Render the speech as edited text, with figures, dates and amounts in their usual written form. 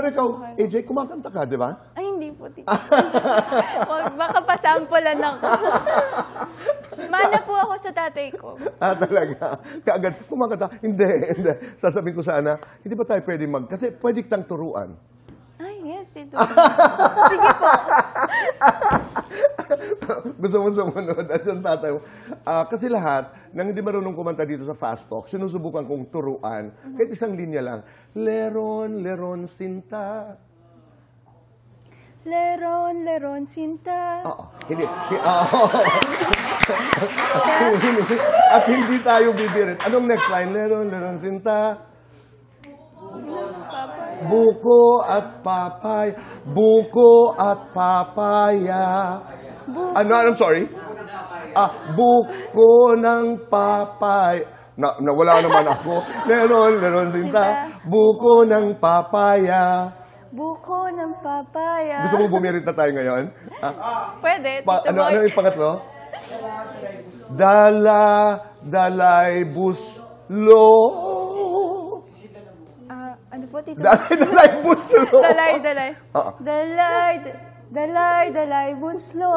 ikaw, AJ, kumakanta ka, di ba? Ay, hindi po, tita. Wag, baka pasampulan ako. Mana po ako sa tatay ko. Talaga? Kaagad, kumakanta. Hindi. Sasabihin ko sana, hindi ba tayo pwede kasi pwede kitang turuan. Ay, yes, tito. Sige po. Gusto mo sumunod at yung tatay mo. Kasi lahat, nang hindi marunong kumanta dito sa Fast Talk, sinusubukan kong turuan. Kahit isang linya lang. Leron, leron, sinta. Leron, leron, sinta. Hindi. At hindi tayo bibirit. Anong next line? Leron, leron, sinta. Buko at papaya. Buko at papaya. I'm sorry? Buko ng papaya. Nawala naman ako. Leron, leron, sinta. Buko ng papaya. Buko ng papaya. Gusto mo bumirit na tayo ngayon? Pwede, Tito Ano Boy. yung pangatlo? Dalay, buslo. Ano po, Tito? Dalay, buslo. Dalay, buslo.